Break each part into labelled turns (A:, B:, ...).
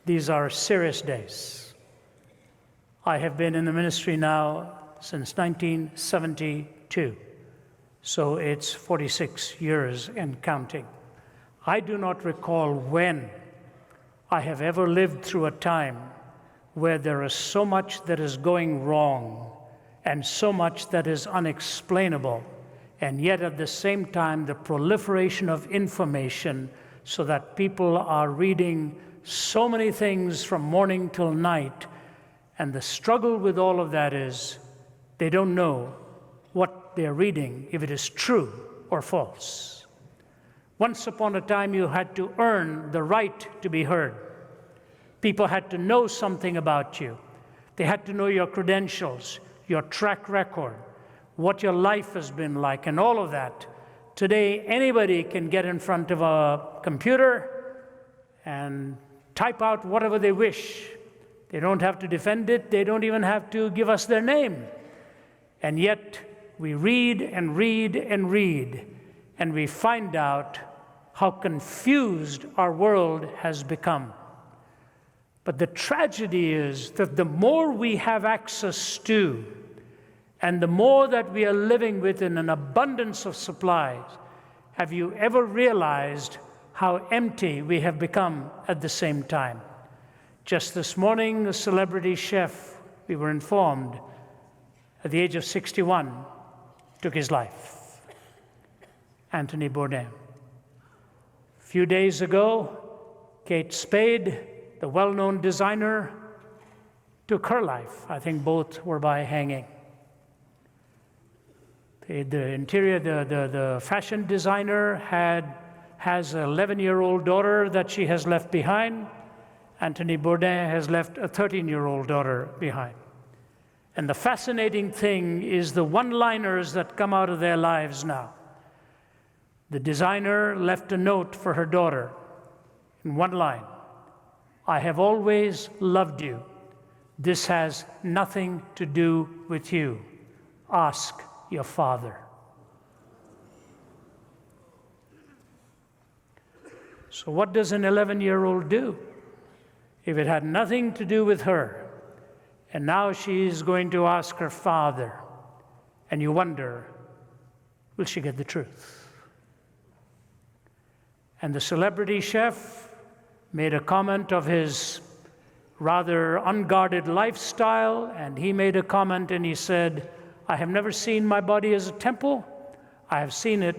A: These are serious days. I have been in the ministry now since 1972, so it's 46 years and counting. I do not recall when I have ever lived through a time where there is so much that is going wrong and so much that is unexplainable, and yet at the same time the proliferation of information so that people are reading so many things from morning till night, and the struggle with all of that is they don't know what they're reading, if it is true or false. Once upon a time, you had to earn the right to be heard. People had to know something about you. They had to know your credentials, your track record, what your life has been like, and all of that. Today, anybody can get in front of a computer and type out whatever they wish. They don't have to defend it. They don't even have to give us their name. And yet, we read and read and read, and we find out how confused our world has become. But the tragedy is that the more we have access to, and the more that we are living within an abundance of supplies, have you ever realized how empty we have become at the same time? Just this morning, a celebrity chef, we were informed, at the age of 61, took his life. Anthony Bourdain. A few days ago, Kate Spade, the well-known designer, took her life. I think both were by hanging. The fashion designer has an 11-year-old daughter that she has left behind. Anthony Bourdain has left a 13-year-old daughter behind. And the fascinating thing is the one-liners that come out of their lives now. The designer left a note for her daughter in one line: "I have always loved you. This has nothing to do with you. Ask your father." So what does an 11-year-old do if it had nothing to do with her, and now she's going to ask her father? And you wonder, will she get the truth? And the celebrity chef made a comment of his rather unguarded lifestyle, and he made a comment and he said, "I have never seen my body as a temple. I have seen it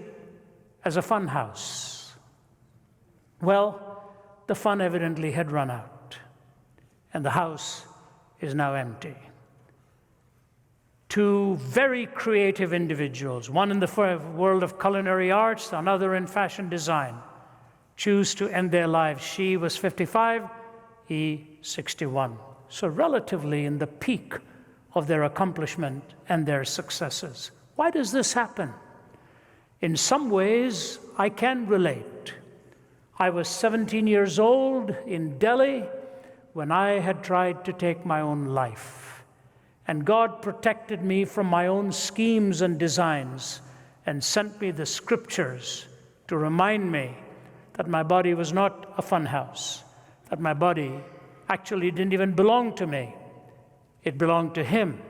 A: as a fun house." Well, the fun evidently had run out, and the house is now empty. Two very creative individuals, one in the world of culinary arts, another in fashion design, choose to end their lives. She was 55, he 61. So relatively in the peak of their accomplishment and their successes. Why does this happen? In some ways, I can relate. I was 17 years old in Delhi when I had tried to take my own life. And God protected me from my own schemes and designs and sent me the scriptures to remind me that my body was not a fun house, that my body actually didn't even belong to me. It belonged to Him,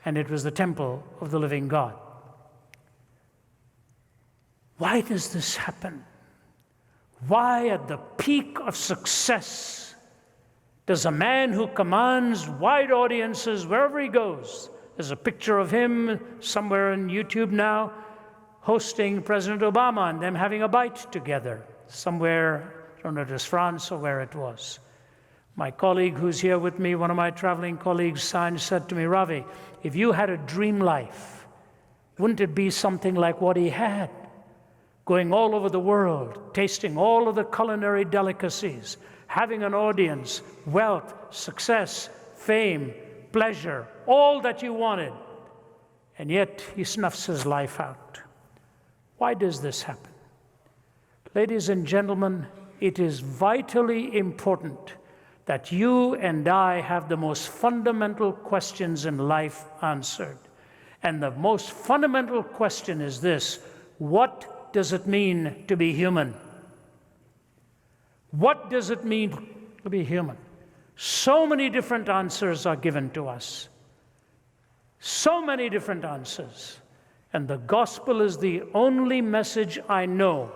A: and it was the temple of the living God. Why does this happen? Why, at the peak of success, does a man who commands wide audiences wherever he goes, there's a picture of him somewhere on YouTube now, hosting President Obama and them having a bite together somewhere, I don't know if it was France or where it was. My colleague who's here with me, one of my traveling colleagues, said to me, "Ravi, if you had a dream life, wouldn't it be something like what he had? Going all over the world, tasting all of the culinary delicacies, having an audience, wealth, success, fame, pleasure, all that you wanted." And yet he snuffs his life out. Why does this happen? Ladies and gentlemen, it is vitally important that you and I have the most fundamental questions in life answered. And the most fundamental question is this: what does it mean to be human? What does it mean to be human. So many different answers are given to us. So many different answers. And the gospel is the only message I know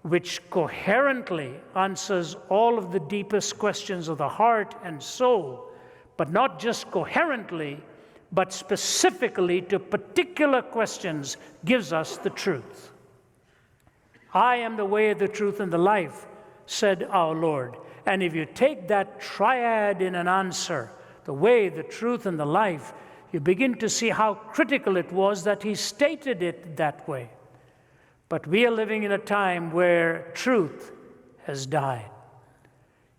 A: which coherently answers all of the deepest questions of the heart and soul, but not just coherently, but specifically to particular questions, gives us the truth. I am the way, the truth, and the life, said our Lord. And if you take that triad in an answer, the way, the truth, and the life, you begin to see how critical it was that he stated it that way. But we are living in a time where truth has died.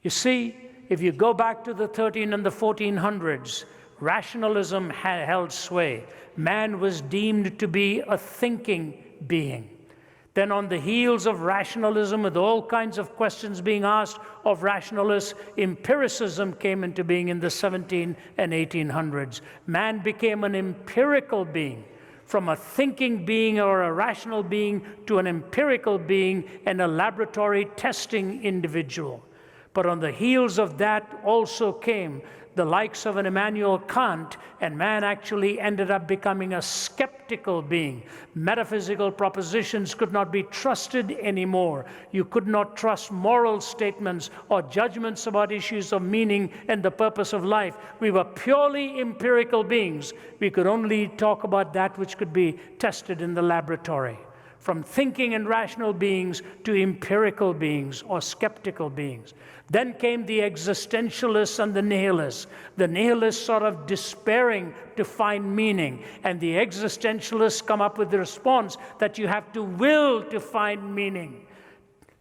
A: You see, if you go back to the 13 and the 1400s, rationalism had held sway. Man was deemed to be a thinking being. Then on the heels of rationalism, with all kinds of questions being asked of rationalists, empiricism came into being in the 17 and 1800s. Man became an empirical being, from a thinking being or a rational being to an empirical being and a laboratory testing individual. But on the heels of that also came the likes of an Immanuel Kant, and man actually ended up becoming a skeptical being. Metaphysical propositions could not be trusted anymore. You could not trust moral statements or judgments about issues of meaning and the purpose of life. We were purely empirical beings. We could only talk about that which could be tested in the laboratory. From thinking and rational beings to empirical beings or skeptical beings. Then came the existentialists and the nihilists. The nihilists sort of despairing to find meaning, and the existentialists come up with the response that you have to will to find meaning.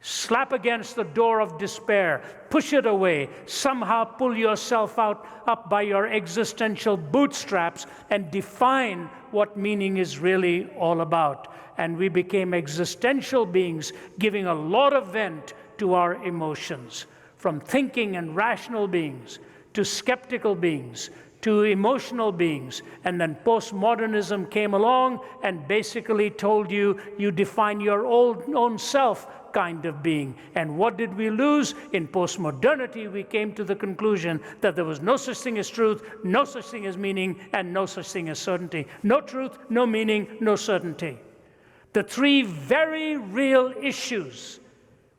A: Slap against the door of despair, push it away, somehow pull yourself up by your existential bootstraps and define what meaning is really all about. And we became existential beings, giving a lot of vent to our emotions. From thinking and rational beings to skeptical beings to emotional beings. And then postmodernism came along and basically told you, you define your own self kind of being. And what did we lose? In postmodernity, we came to the conclusion that there was no such thing as truth, no such thing as meaning, and no such thing as certainty. No truth, no meaning, no certainty. The three very real issues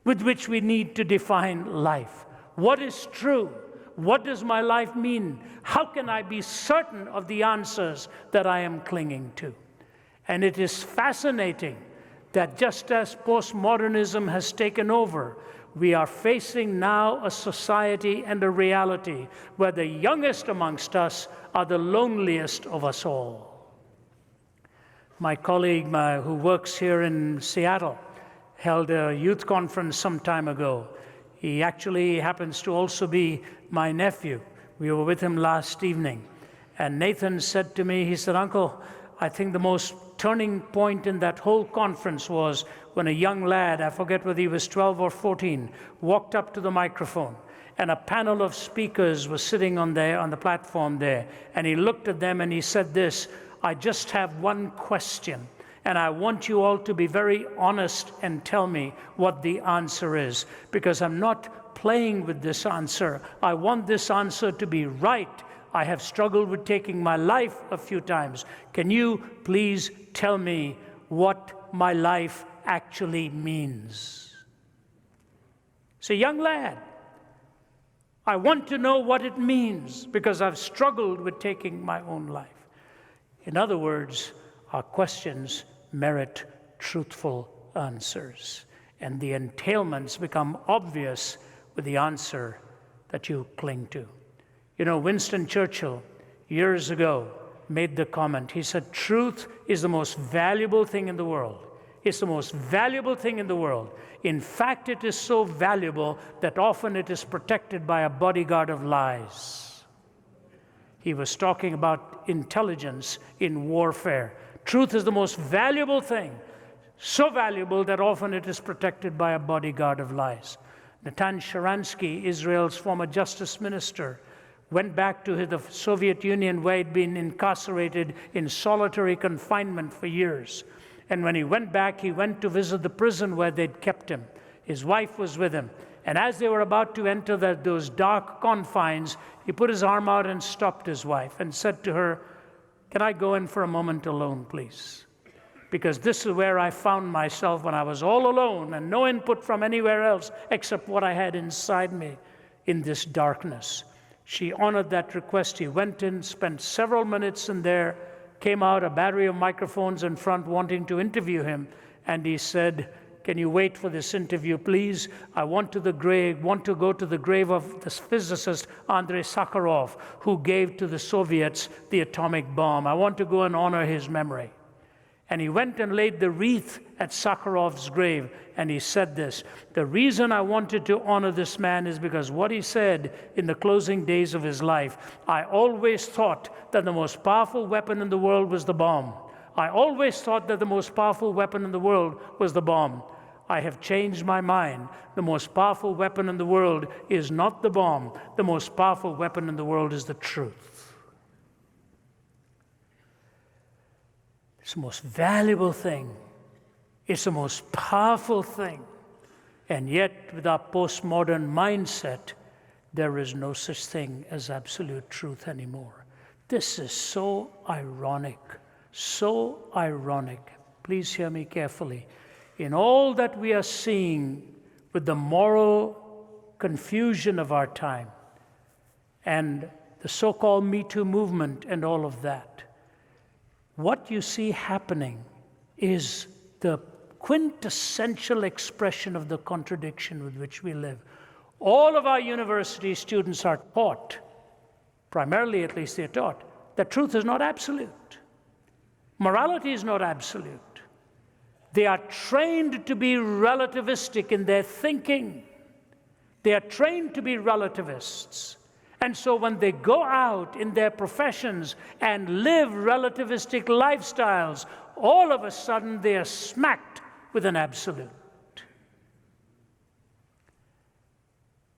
A: with which we need to define life. What is true? What does my life mean? How can I be certain of the answers that I am clinging to? And it is fascinating that just as postmodernism has taken over, we are facing now a society and a reality where the youngest amongst us are the loneliest of us all. My colleague who works here in Seattle held a youth conference some time ago. He actually happens to also be my nephew. We were with him last evening. And Nathan said to me, he said, "Uncle, I think the most turning point in that whole conference was when a young lad, I forget whether he was 12 or 14, walked up to the microphone. And a panel of speakers was sitting on the platform there. And he looked at them and he said this, 'I just have one question. And I want you all to be very honest and tell me what the answer is, because I'm not playing with this answer. I want this answer to be right. I have struggled with taking my life a few times. Can you please tell me what my life actually means?'" It's a young lad. I want to know what it means because I've struggled with taking my own life. In other words, our questions merit truthful answers, and the entailments become obvious with the answer that you cling to. You know, Winston Churchill, years ago, made the comment. He said, "Truth is the most valuable thing in the world. It's the most valuable thing in the world. In fact, it is so valuable that often it is protected by a bodyguard of lies." He was talking about intelligence in warfare. Truth is the most valuable thing, so valuable that often it is protected by a bodyguard of lies. Natan Sharansky, Israel's former justice minister, went back to the Soviet Union where he'd been incarcerated in solitary confinement for years. And when he went back, he went to visit the prison where they'd kept him. His wife was with him. And as they were about to enter those dark confines, he put his arm out and stopped his wife and said to her, "Can I go in for a moment alone, please? Because this is where I found myself when I was all alone and no input from anywhere else except what I had inside me in this darkness." She honored that request. He went in, spent several minutes in there, came out, a battery of microphones in front wanting to interview him, and he said, "Can you wait for this interview, please? I want to go to the grave of this physicist, Andrei Sakharov, who gave to the Soviets the atomic bomb. I want to go and honor his memory." And he went and laid the wreath at Sakharov's grave, and he said this: "The reason I wanted to honor this man is because what he said in the closing days of his life. I always thought that the most powerful weapon in the world was the bomb. I always thought that the most powerful weapon in the world was the bomb. I have changed my mind. The most powerful weapon in the world is not the bomb. The most powerful weapon in the world is the truth." It's the most valuable thing. It's the most powerful thing. And yet, with our postmodern mindset, there is no such thing as absolute truth anymore. This is so ironic. So ironic. Please hear me carefully. In all that we are seeing with the moral confusion of our time and the so-called Me Too movement and all of that, what you see happening is the quintessential expression of the contradiction with which we live. All of our university students are taught, primarily at least they're taught, that truth is not absolute. Morality is not absolute. They are trained to be relativistic in their thinking. They are trained to be relativists. And so when they go out in their professions and live relativistic lifestyles, all of a sudden they are smacked with an absolute.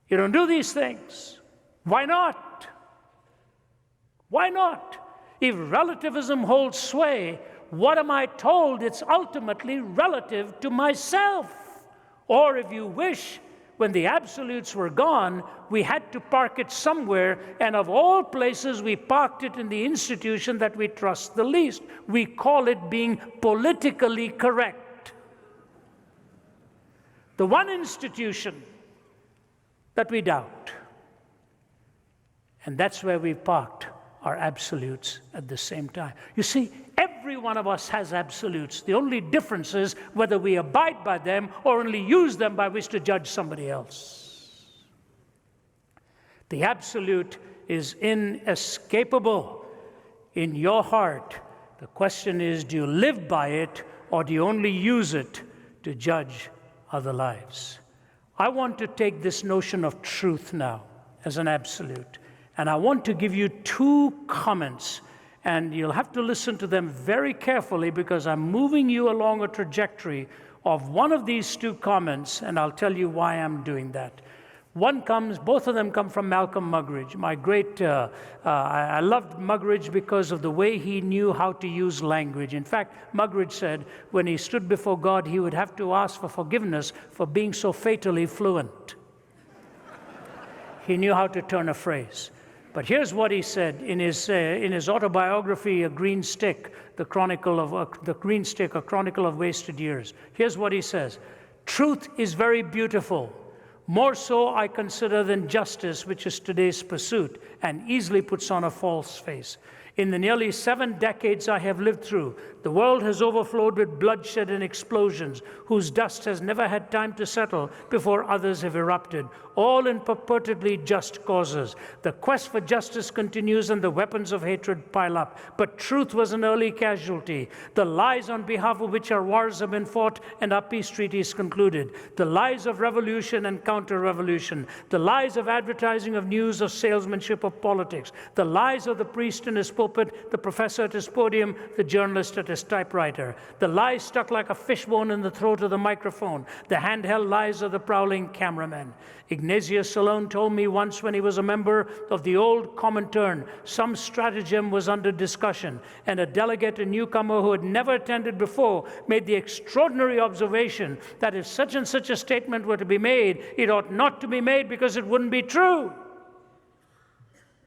A: You don't do these things. Why not? Why not? If relativism holds sway, what am I told? It's ultimately relative to myself. Or if you wish, when the absolutes were gone, we had to park it somewhere, and of all places, we parked it in the institution that we trust the least. We call it being politically correct. The one institution that we doubt. And that's where we parked our absolutes at the same time. You see, every one of us has absolutes. The only difference is whether we abide by them or only use them by which to judge somebody else. The absolute is inescapable in your heart. The question is, do you live by it or do you only use it to judge other lives? I want to take this notion of truth now as an absolute. And I want to give you two comments, and you'll have to listen to them very carefully because I'm moving you along a trajectory of one of these two comments, and I'll tell you why I'm doing that. Both of them come from Malcolm Muggeridge. I loved Muggeridge because of the way he knew how to use language. In fact, Muggeridge said when he stood before God, he would have to ask for forgiveness for being so fatally fluent. He knew how to turn a phrase. But here's what he said in his autobiography, A Green Stick, A Chronicle of Wasted Years. Here's what he says: "Truth is very beautiful, more so I consider than justice, which is today's pursuit, and easily puts on a false face. In the nearly 7 decades I have lived through, the world has overflowed with bloodshed and explosions, whose dust has never had time to settle before others have erupted, all in purportedly just causes. The quest for justice continues and the weapons of hatred pile up. But truth was an early casualty. The lies on behalf of which our wars have been fought and our peace treaties concluded. The lies of revolution and counter-revolution. The lies of advertising of news, of salesmanship, of politics. The lies of the priest and his pulpit, the professor at his podium, the journalist at his typewriter. The lies stuck like a fishbone in the throat of the microphone, the handheld lies of the prowling cameraman. Ignatius alone told me once when he was a member of the old Comintern, some stratagem was under discussion, and a delegate, a newcomer who had never attended before, made the extraordinary observation that if such and such a statement were to be made, it ought not to be made because it wouldn't be true.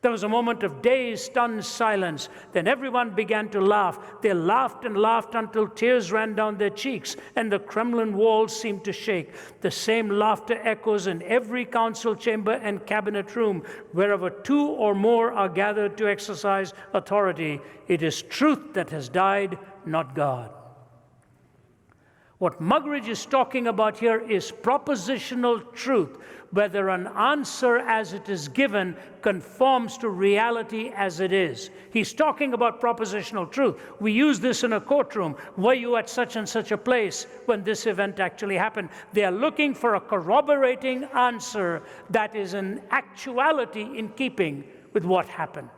A: There was a moment of dazed, stunned silence. Then everyone began to laugh. They laughed and laughed until tears ran down their cheeks, and the Kremlin walls seemed to shake. The same laughter echoes in every council chamber and cabinet room. Wherever two or more are gathered to exercise authority, it is truth that has died, not God. What Muggeridge is talking about here is propositional truth, whether an answer as it is given conforms to reality as it is. He's talking about propositional truth. We use this in a courtroom. Were you at such and such a place when this event actually happened? They are looking for a corroborating answer that is in actuality in keeping with what happened.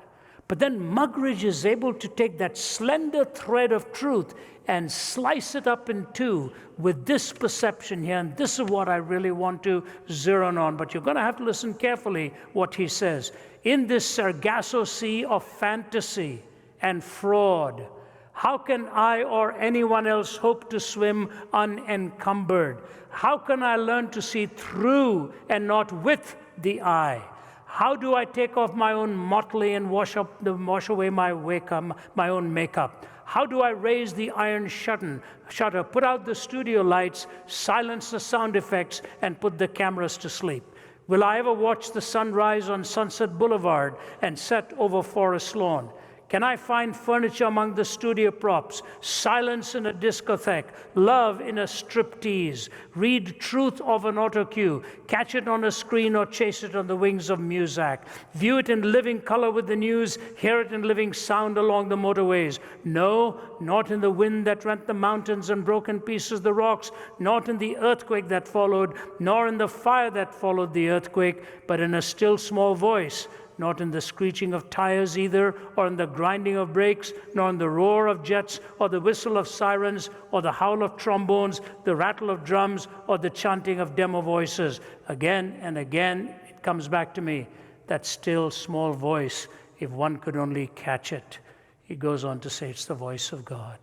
A: But then Muggeridge is able to take that slender thread of truth and slice it up in two with this perception here. And this is what I really want to zero in on. But you're going to have to listen carefully what he says. In this Sargasso sea of fantasy and fraud, how can I or anyone else hope to swim unencumbered? How can I learn to see through and not with the eye? How do I take off my own motley and wash away my own makeup? How do I raise the iron shutter, put out the studio lights, silence the sound effects, and put the cameras to sleep? Will I ever watch the sun rise on Sunset Boulevard and set over Forest Lawn? Can I find furniture among the studio props, silence in a discotheque, love in a striptease, read truth of an autocue, catch it on a screen or chase it on the wings of Muzak, view it in living color with the news, hear it in living sound along the motorways? No, not in the wind that rent the mountains and broke in pieces the rocks, not in the earthquake that followed, nor in the fire that followed the earthquake, but in a still small voice. Not in the screeching of tires either, or in the grinding of brakes, nor in the roar of jets, or the whistle of sirens, or the howl of trombones, the rattle of drums, or the chanting of demo voices. Again and again, it comes back to me, that still small voice, if one could only catch it. He goes on to say it's the voice of God.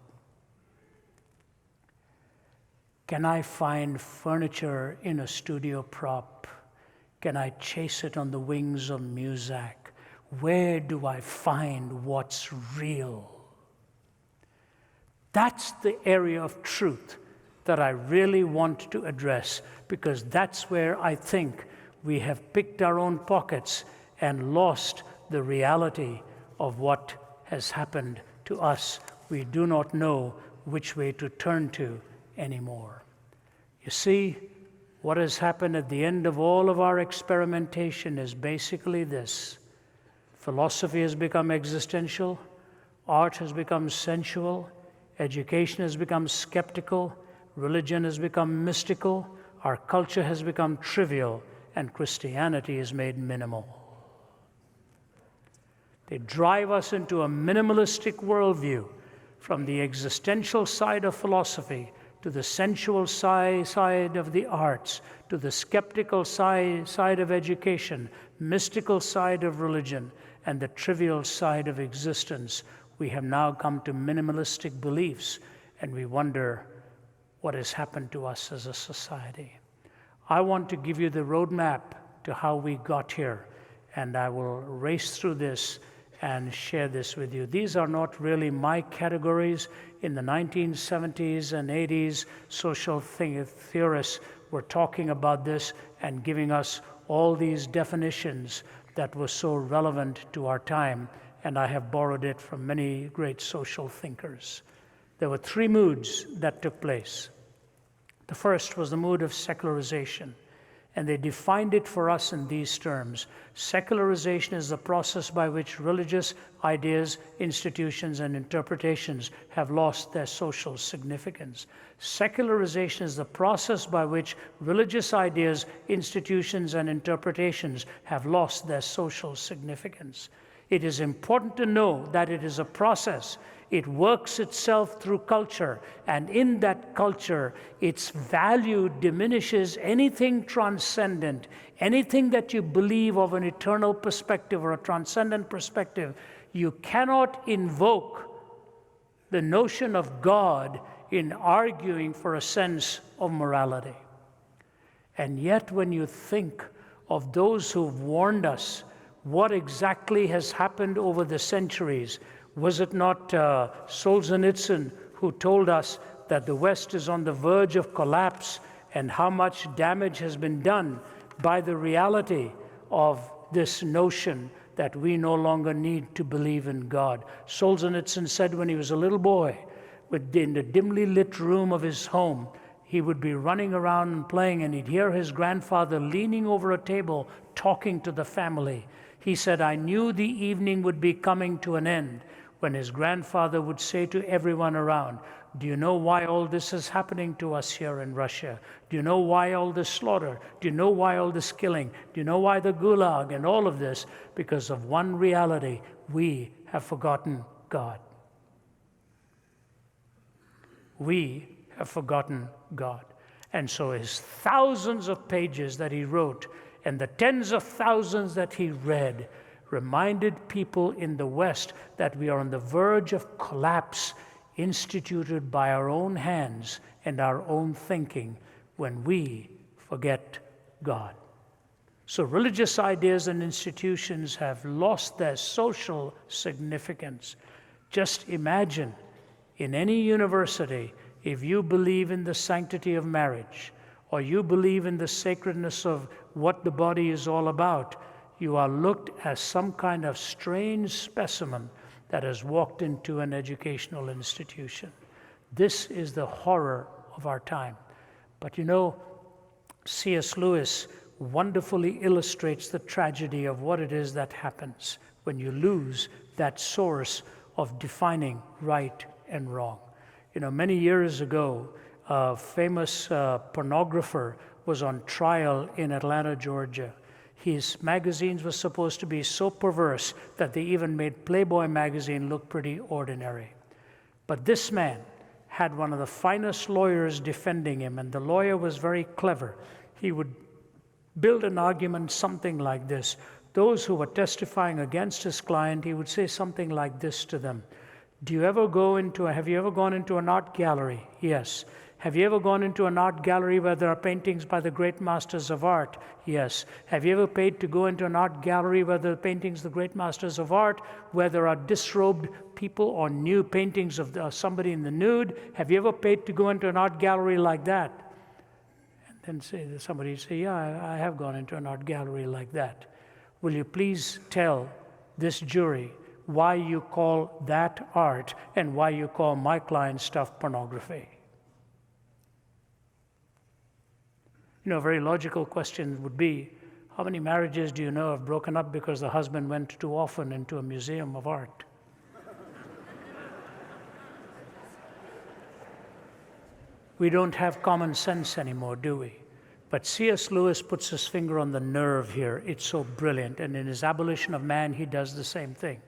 A: Can I find furniture in a studio prop? Can I chase it on the wings of Muzak? Where do I find what's real? That's the area of truth that I really want to address, because that's where I think we have picked our own pockets and lost the reality of what has happened to us. We do not know which way to turn to anymore. You see, what has happened at the end of all of our experimentation is basically this. Philosophy has become existential, art has become sensual, education has become skeptical, religion has become mystical, our culture has become trivial, and Christianity is made minimal. They drive us into a minimalistic worldview, from the existential side of philosophy to the sensual side of the arts, to the skeptical side of education, mystical side of religion, and the trivial side of existence. We have now come to minimalistic beliefs, and we wonder what has happened to us as a society. I want to give you the roadmap to how we got here, and I will race through this and share this with you. These are not really my categories. In the 1970s and 80s, social theorists were talking about this and giving us all these definitions that were so relevant to our time, and I have borrowed it from many great social thinkers. There were three moods that took place. The first was the mood of secularization, and they defined it for us in these terms. Secularization is the process by which religious ideas, institutions, and interpretations have lost their social significance. Secularization is the process by which religious ideas, institutions, and interpretations have lost their social significance. It is important to know that it is a process. It works itself through culture, and in that culture, its value diminishes anything transcendent, anything that you believe of an eternal perspective or a transcendent perspective. You cannot invoke the notion of God in arguing for a sense of morality. And yet, when you think of those who've warned us, what exactly has happened over the centuries? Was it not Solzhenitsyn who told us that the West is on the verge of collapse, and how much damage has been done by the reality of this notion that we no longer need to believe in God? Solzhenitsyn said when he was a little boy, in the dimly lit room of his home, he would be running around and playing, and he'd hear his grandfather leaning over a table talking to the family. He said, I knew the evening would be coming to an end when his grandfather would say to everyone around, do you know why all this is happening to us here in Russia? Do you know why all this slaughter? Do you know why all this killing? Do you know why the Gulag and all of this? Because of one reality: we have forgotten God. We have forgotten God. And so his thousands of pages that he wrote and the tens of thousands that he read reminded people in the West that we are on the verge of collapse instituted by our own hands and our own thinking when we forget God. So religious ideas and institutions have lost their social significance. Just imagine, in any university, if you believe in the sanctity of marriage, or you believe in the sacredness of what the body is all about, you are looked as some kind of strange specimen that has walked into an educational institution. This is the horror of our time. But you know, C.S. Lewis wonderfully illustrates the tragedy of what it is that happens when you lose that source of defining right and wrong. You know, many years ago, a famous pornographer was on trial in Atlanta, Georgia. His magazines were supposed to be so perverse that they even made Playboy magazine look pretty ordinary. But this man had one of the finest lawyers defending him, and the lawyer was very clever. He would build an argument something like this. Those who were testifying against his client, he would say something like this to them. Have you ever gone into an art gallery? Yes. Have you ever gone into an art gallery where there are paintings by the great masters of art? Yes. Have you ever paid to go into an art gallery where there are paintings of the great masters of art, where there are disrobed people or new paintings of somebody in the nude? Have you ever paid to go into an art gallery like that? And then somebody say, yeah, I have gone into an art gallery like that. Will you please tell this jury why you call that art and why you call my client's stuff pornography? You know, a very logical question would be, how many marriages do you know have broken up because the husband went too often into a museum of art? We don't have common sense anymore, do we? But C.S. Lewis puts his finger on the nerve here. It's so brilliant. And in his Abolition of Man, he does the same thing.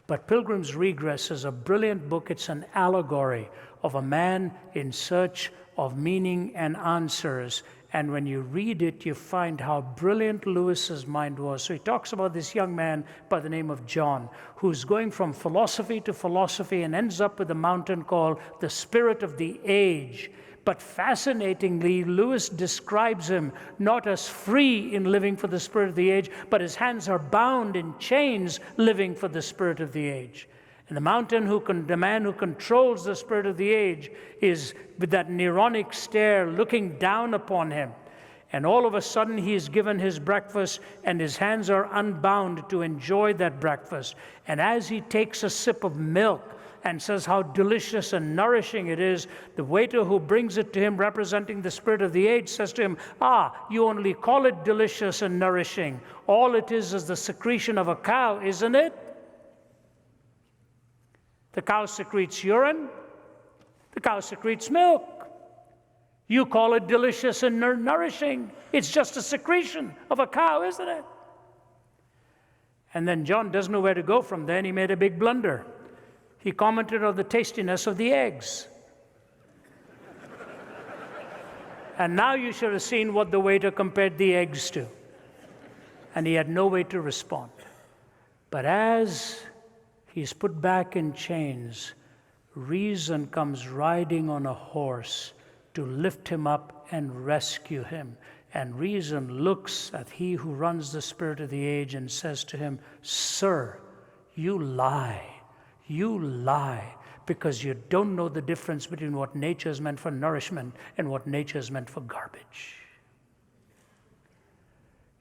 A: But Pilgrim's Regress is a brilliant book. It's an allegory of a man in search of meaning and answers. And when you read it, you find how brilliant Lewis's mind was. So he talks about this young man by the name of John, who's going from philosophy to philosophy and ends up with a mountain called the Spirit of the Age. But fascinatingly, Lewis describes him not as free in living for the Spirit of the Age, but his hands are bound in chains living for the Spirit of the Age. And the man who controls the Spirit of the Age is with that Neronic stare looking down upon him. And all of a sudden he is given his breakfast and his hands are unbound to enjoy that breakfast. And as he takes a sip of milk and says how delicious and nourishing it is, the waiter who brings it to him representing the Spirit of the Age says to him, you only call it delicious and nourishing. All it is the secretion of a cow, isn't it? The cow secretes urine. The cow secretes milk. You call it delicious and nourishing. It's just a secretion of a cow, isn't it? And then John doesn't know where to go from there, and he made a big blunder. He commented on the tastiness of the eggs. And now you should have seen what the waiter compared the eggs to. And he had no way to respond. But as he's put back in chains, reason comes riding on a horse to lift him up and rescue him. And reason looks at he who runs the spirit of the age and says to him, "Sir, you lie. You lie, because you don't know the difference between what nature is meant for nourishment and what nature is meant for garbage.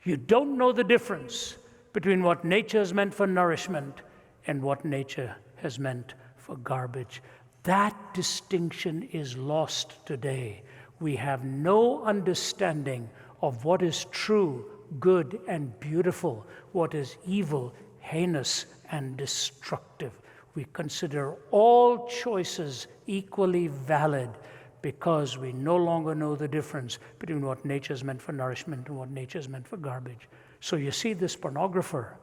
A: You don't know the difference between what nature is meant for nourishment and what nature has meant for garbage." That distinction is lost today. We have no understanding of what is true, good, and beautiful, what is evil, heinous, and destructive. We consider all choices equally valid because we no longer know the difference between what nature is meant for nourishment and what nature is meant for garbage. So you see this pornographer,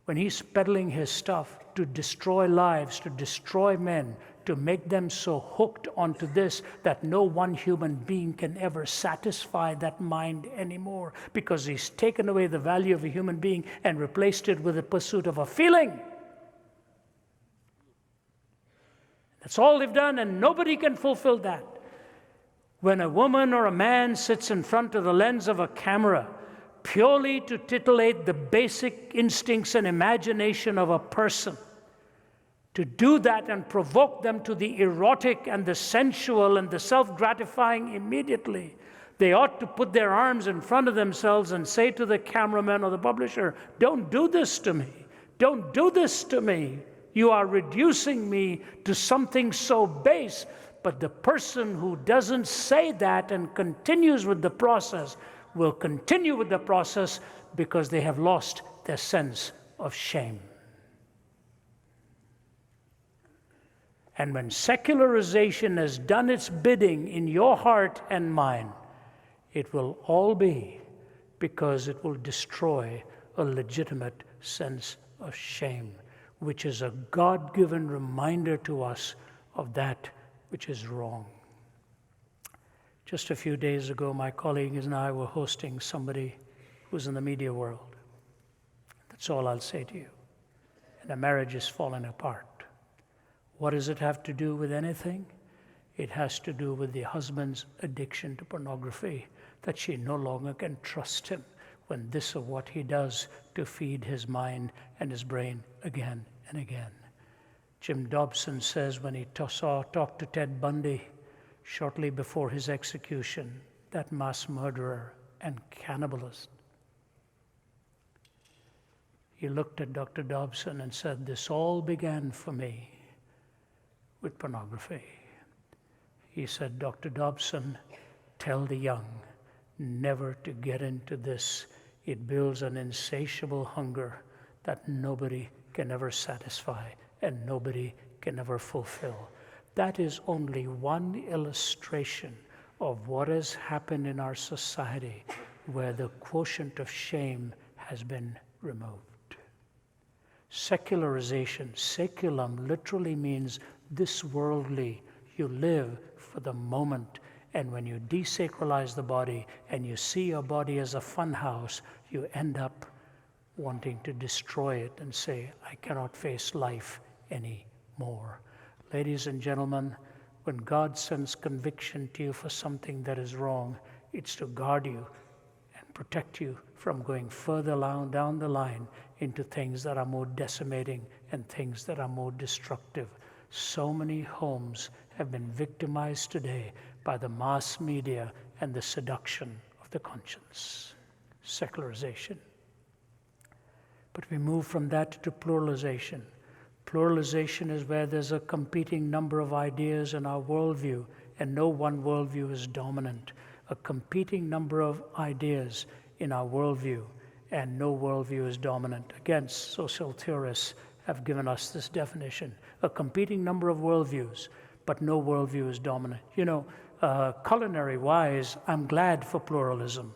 A: when he's peddling his stuff to destroy lives, to destroy men, to make them so hooked onto this that no one human being can ever satisfy that mind anymore, because he's taken away the value of a human being and replaced it with the pursuit of a feeling. That's all they've done, and nobody can fulfill that. When a woman or a man sits in front of the lens of a camera purely to titillate the basic instincts and imagination of a person, to do that and provoke them to the erotic and the sensual and the self-gratifying immediately, they ought to put their arms in front of themselves and say to the cameraman or the publisher, "Don't do this to me. Don't do this to me. You are reducing me to something so base." But the person who doesn't say that and continues with the process will continue with the process because they have lost their sense of shame. And when secularization has done its bidding in your heart and mine, it will all be because it will destroy a legitimate sense of shame, which is a God-given reminder to us of that which is wrong. Just a few days ago, my colleagues and I were hosting somebody who's in the media world. That's all I'll say to you. And a marriage is falling apart. What does it have to do with anything? It has to do with the husband's addiction to pornography, that she no longer can trust him when this is what he does to feed his mind and his brain again and again. Jim Dobson says when he talked to Ted Bundy shortly before his execution, that mass murderer and cannibalist, he looked at Dr. Dobson and said, "This all began for me with pornography." He said, "Dr. Dobson, tell the young never to get into this. It builds an insatiable hunger that nobody can ever satisfy and nobody can ever fulfill." That is only one illustration of what has happened in our society where the quotient of shame has been removed. Secularization, seculum, literally means this worldly. You live for the moment. And when you desacralize the body and you see your body as a fun house, you end up wanting to destroy it and say, "I cannot face life anymore." Ladies and gentlemen, when God sends conviction to you for something that is wrong, it's to guard you and protect you from going further down the line into things that are more decimating and things that are more destructive. So many homes have been victimized today by the mass media and the seduction of the conscience. Secularization. But we move from that to pluralization. Pluralization is where there's a competing number of ideas in our worldview, and no one worldview is dominant. A competing number of ideas in our worldview, and no worldview is dominant. Again, social theorists have given us this definition. A competing number of worldviews, but no worldview is dominant. You know, culinary-wise, I'm glad for pluralism.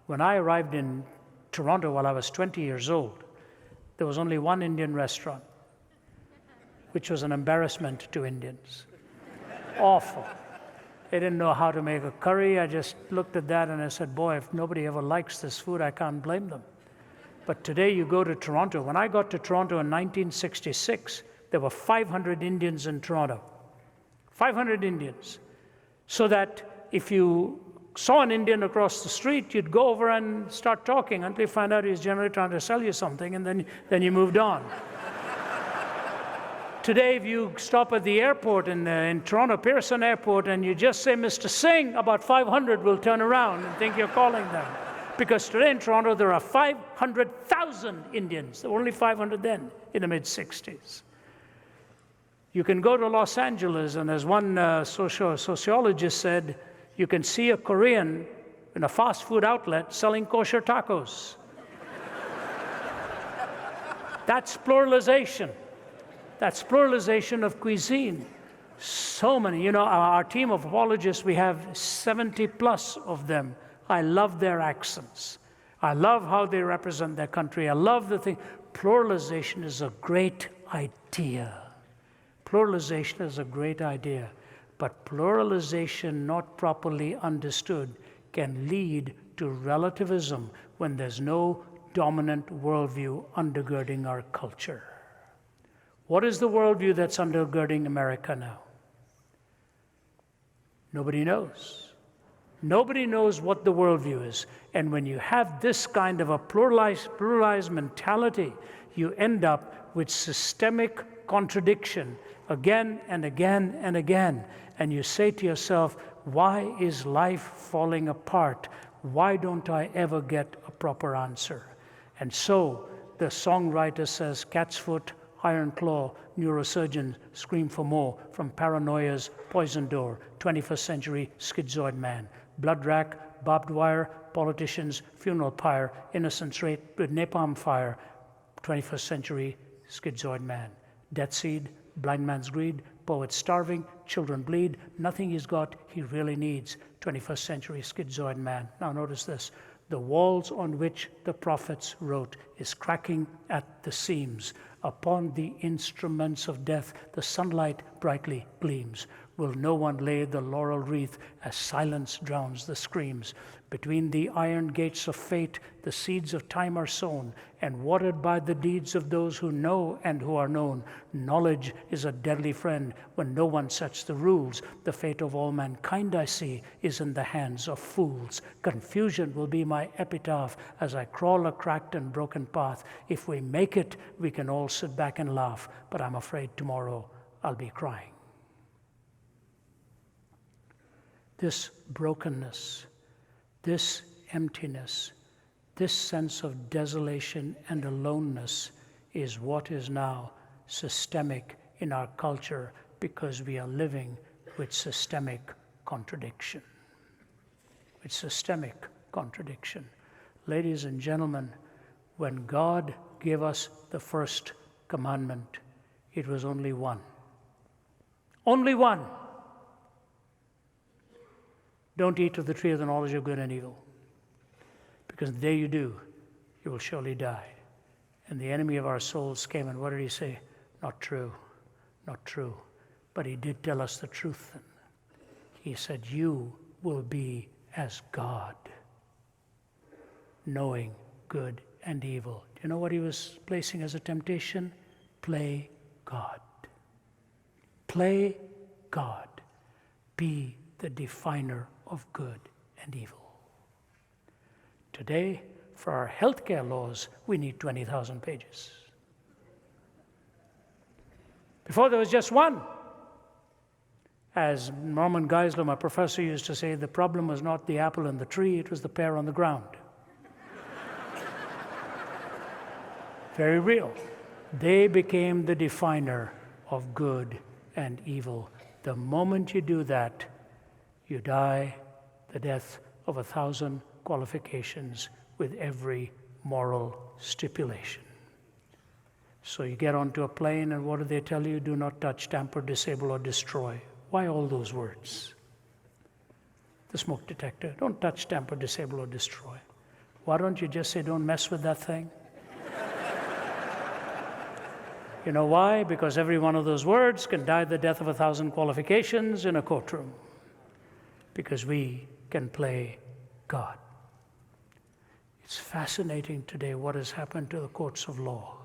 A: When I arrived in Toronto while I was 20 years old, there was only one Indian restaurant, which was an embarrassment to Indians. Awful. They didn't know how to make a curry. I just looked at that and I said, boy, if nobody ever likes this food, I can't blame them. But today you go to Toronto. When I got to Toronto in 1966, there were 500 Indians in Toronto. 500 Indians. So that if you saw an Indian across the street, you'd go over and start talking until you find out he's generally trying to sell you something, and then you moved on. Today, if you stop at the airport in Toronto, Pearson Airport, and you just say, Mr. Singh, about 500 will turn around and think you're calling them. Because today in Toronto, there are 500,000 Indians. There were only 500 then, in the mid-60s. You can go to Los Angeles, and as one sociologist said, you can see a Korean in a fast food outlet selling kosher tacos. That's pluralization. That's pluralization of cuisine. So many, our team of apologists, we have 70 plus of them. I love their accents. I love how they represent their country. I love the thing. Pluralization is a great idea. Pluralization is a great idea. But pluralization not properly understood can lead to relativism when there's no dominant worldview undergirding our culture. What is the worldview that's undergirding America now? Nobody knows. Nobody knows what the worldview is. And when you have this kind of a pluralized mentality, you end up with systemic contradiction again and again and again. And you say to yourself, why is life falling apart? Why don't I ever get a proper answer? And so the songwriter says, cat's foot, iron claw, neurosurgeons scream for more, from paranoia's poison door, 21st century schizoid man. Blood rack, barbed wire, politicians, funeral pyre, innocents raped with napalm fire, 21st century schizoid man. Death seed, blind man's greed, poet starving, children bleed, nothing he's got he really needs, 21st century schizoid man. Now notice this. The walls on which the prophets wrote is cracking at the seams. Upon the instruments of death, the sunlight brightly gleams. Will no one lay the laurel wreath as silence drowns the screams? Between the iron gates of fate, the seeds of time are sown, and watered by the deeds of those who know and who are known. Knowledge is a deadly friend when no one sets the rules. The fate of all mankind, I see, is in the hands of fools. Confusion will be my epitaph as I crawl a cracked and broken path. If we make it, we can all sit back and laugh, but I'm afraid tomorrow I'll be crying. This brokenness, this emptiness, this sense of desolation and aloneness is what is now systemic in our culture because we are living with systemic contradiction. With systemic contradiction. Ladies and gentlemen, when God gave us the first commandment, it was only one. Only one. Don't eat of the tree of the knowledge of good and evil, because the day you do, you will surely die. And the enemy of our souls came, and what did he say? Not true, not true. But he did tell us the truth then. He said, you will be as God, knowing good and evil. Do you know what he was placing as a temptation? Play God. Play God. Be the definer of good and evil. Today, for our healthcare laws, we need 20,000 pages. Before there was just one. As Norman Geisler, my professor, used to say, the problem was not the apple in the tree, it was the pear on the ground. Very real. They became the definer of good and evil. The moment you do that, you die the death of 1,000 qualifications with every moral stipulation. So you get onto a plane, and what do they tell you? Do not touch, tamper, disable, or destroy. Why all those words? The smoke detector. Don't touch, tamper, disable, or destroy. Why don't you just say, don't mess with that thing? You know why? Because every one of those words can die the death of 1,000 qualifications in a courtroom. Because we can play God. It's fascinating today what has happened to the courts of law,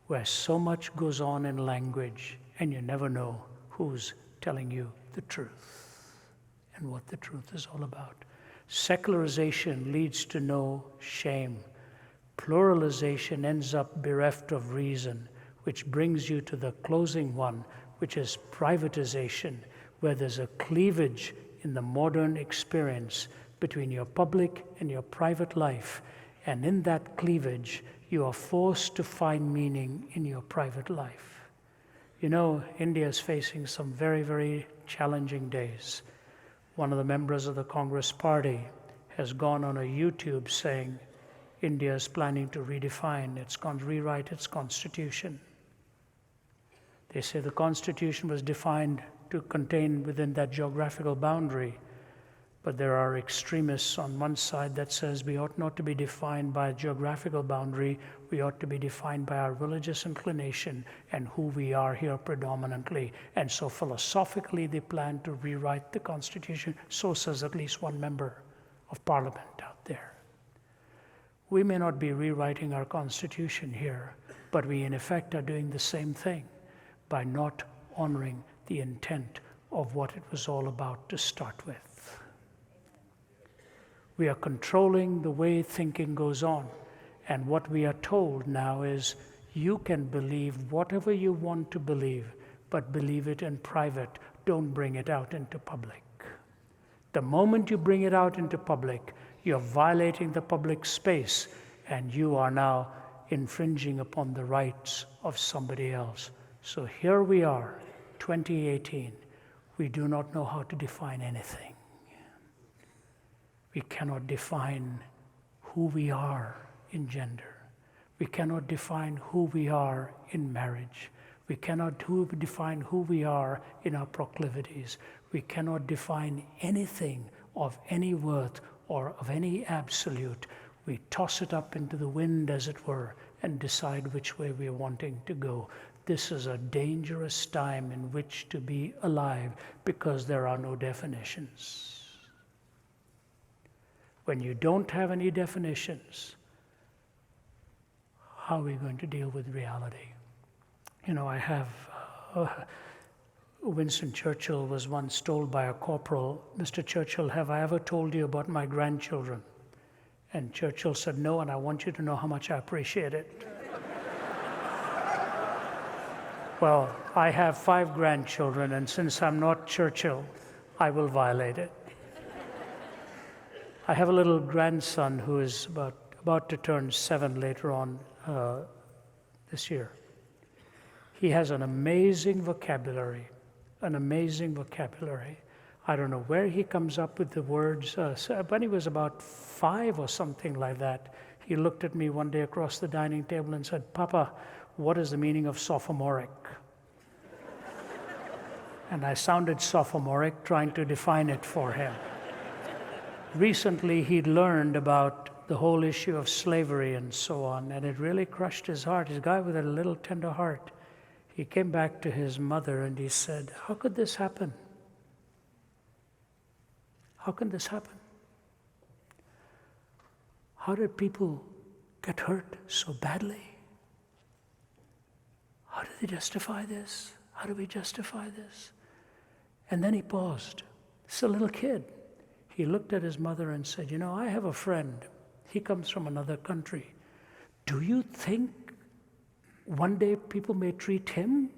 A: where so much goes on in language and you never know who's telling you the truth and what the truth is all about. Secularization leads to no shame. Pluralization ends up bereft of reason, which brings you to the closing one, which is privatization, where there's a cleavage in the modern experience between your public and your private life. And in that cleavage, you are forced to find meaning in your private life. You know, India is facing some very, very challenging days. One of the members of the Congress Party has gone on a YouTube saying India is planning to rewrite its constitution. They say the constitution was defined to contain within that geographical boundary, but there are extremists on one side that says we ought not to be defined by a geographical boundary, we ought to be defined by our religious inclination and who we are here predominantly. And so philosophically they plan to rewrite the constitution, so says at least one member of parliament out there. We may not be rewriting our constitution here, but we in effect are doing the same thing by not honoring the intent of what it was all about to start with. We are controlling the way thinking goes on, and what we are told now is you can believe whatever you want to believe, but believe it in private. Don't bring it out into public. The moment you bring it out into public, you're violating the public space, and you are now infringing upon the rights of somebody else. So here we are, 2018. We do not know how to define anything. We cannot define who we are in gender. We cannot define who we are in marriage. We cannot define who we are in our proclivities. We cannot define anything of any worth or of any absolute. We toss it up into the wind, as it were, and decide which way we are wanting to go. This is a dangerous time in which to be alive because there are no definitions. When you don't have any definitions, how are we going to deal with reality? You know, I have, Winston Churchill was once told by a corporal, "Mr. Churchill, have I ever told you about my grandchildren?" And Churchill said, "No, and I want you to know how much I appreciate it." Well, I have 5 grandchildren, and since I'm not Churchill, I will violate it. I have a little grandson who is about to turn 7 later on this year. He has an amazing vocabulary, I don't know where he comes up with the words. When he was about 5 or something like that, he looked at me one day across the dining table and said, "Papa, what is the meaning of sophomoric?" And I sounded sophomoric, trying to define it for him. Recently, he'd learned about the whole issue of slavery and so on, and it really crushed his heart. He's a guy with a little tender heart. He came back to his mother and he said, "How could this happen? How can this happen? How did people get hurt so badly? How do they justify this? How do we justify this?" And then he paused. It's a little kid. He looked at his mother and said, "You know, I have a friend. He comes from another country. Do you think one day people may treat him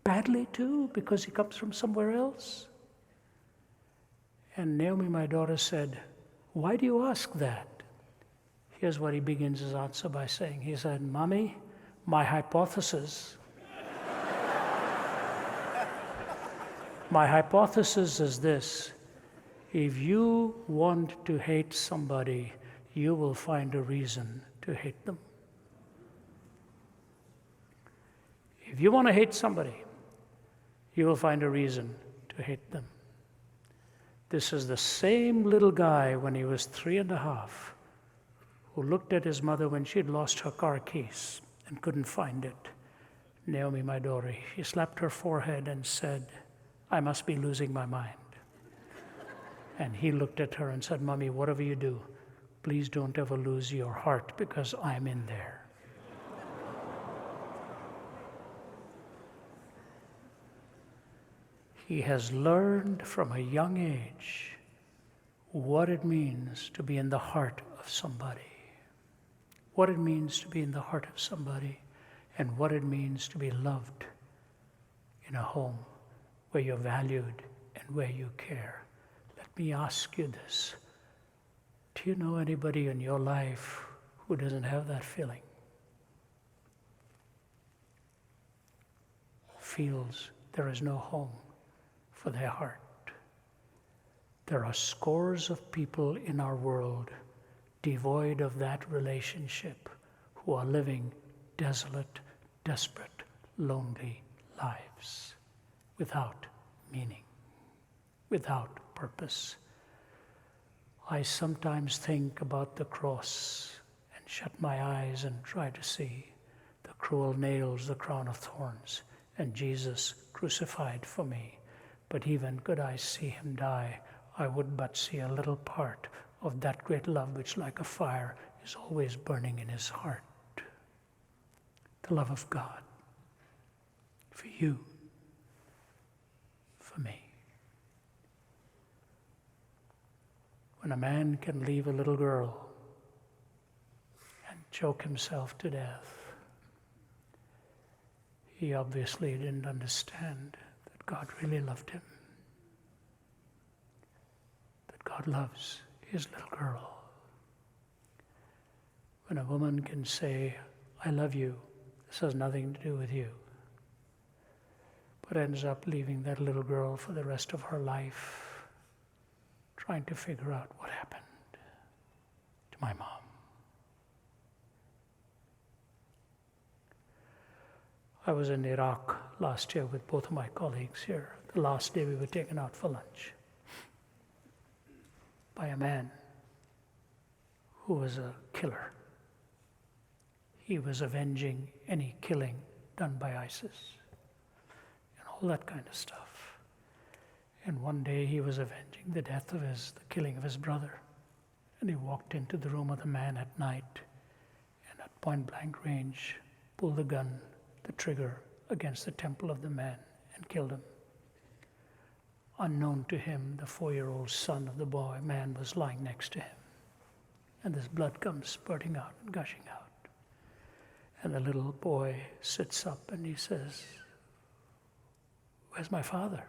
A: badly too because he comes from somewhere else?" And Naomi, my daughter, said, "Why do you ask that?" Here's what he begins his answer by saying. He said, "Mommy, my hypothesis is this: if you want to hate somebody, you will find a reason to hate them. If you want to hate somebody, you will find a reason to hate them." This is the same little guy when he was 3.5 who looked at his mother when she had lost her car keys and couldn't find it. Naomi, my daughter, she slapped her forehead and said, I must be losing my mind. And he looked at her and said, Mommy, whatever you do, please don't ever lose your heart because I'm in there. He has learned from a young age what it means to be in the heart of somebody, what it means to be in the heart of somebody, and what it means to be loved in a home where you're valued and where you care. Let me ask you this. Do you know anybody in your life who doesn't have that feeling? Feels there is no home for their heart. There are scores of people in our world devoid of that relationship who are living desolate, desperate, lonely lives without meaning, without purpose. I sometimes think about the cross and shut my eyes and try to see the cruel nails, the crown of thorns, and Jesus crucified for me. But even could I see him die, I would but see a little part of that great love which like a fire is always burning in his heart. The love of God for you, for me. When a man can leave a little girl and choke himself to death, he obviously didn't understand that God really loved him, that God loves his little girl. When a woman can say, I love you, this has nothing to do with you, but ends up leaving that little girl for the rest of her life, trying to figure out what happened to my mom. I was in Iraq last year with both of my colleagues here. The last day we were taken out for lunch by a man who was a killer. He was avenging any killing done by ISIS and all that kind of stuff. And one day he was avenging the death of the killing of his brother. And he walked into the room of the man at night and at point blank range pulled the gun, the trigger, against the temple of the man and killed him. Unknown to him, the 4-year-old son of the man was lying next to him. And this blood comes spurting out and gushing out. And the little boy sits up and he says, where's my father?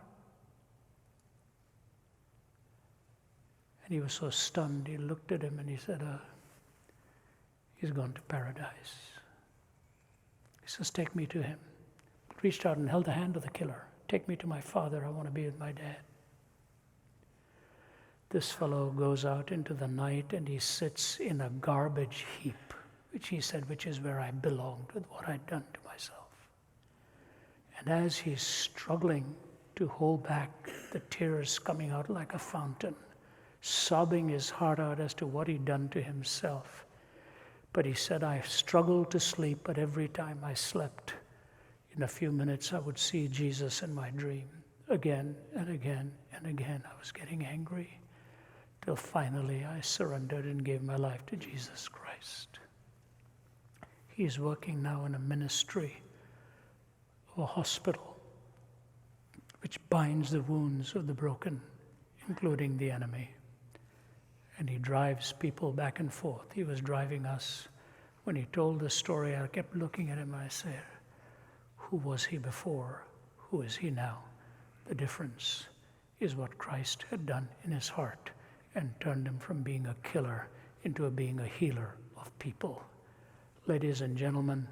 A: And he was so stunned, he looked at him and he said, he's gone to paradise. He says, take me to him. Reached out and held the hand of the killer. Take me to my father, I want to be with my dad. This fellow goes out into the night and he sits in a garbage heap, which he said, which is where I belonged with what I'd done to myself. And as he's struggling to hold back the tears coming out like a fountain, sobbing his heart out as to what he'd done to himself. But he said, I struggled to sleep, but every time I slept, in a few minutes I would see Jesus in my dream. Again and again and again, I was getting angry, till finally I surrendered and gave my life to Jesus Christ. He's working now in a ministry of a hospital which binds the wounds of the broken, including the enemy. And he drives people back and forth. He was driving us. When he told the story, I kept looking at him. I said, who was he before? Who is he now? The difference is what Christ had done in his heart and turned him from being a killer into being a healer of people. Ladies and gentlemen,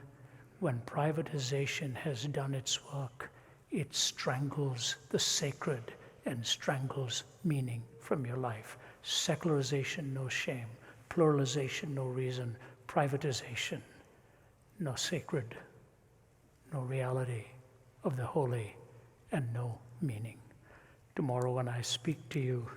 A: when privatization has done its work, it strangles the sacred and strangles meaning from your life. Secularization, no shame. Pluralization, no reason. Privatization, no sacred, no reality of the holy, and no meaning. Tomorrow when I speak to you,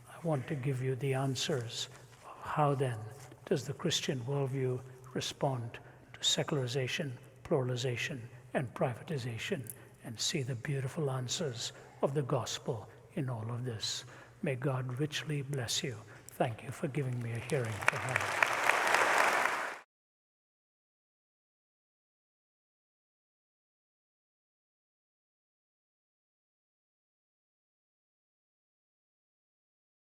A: I want to give you the answers of how then does the Christian worldview respond to secularization, pluralization, and privatization and see the beautiful answers of the gospel in all of this. May God richly bless you. Thank you for giving me a hearing for her.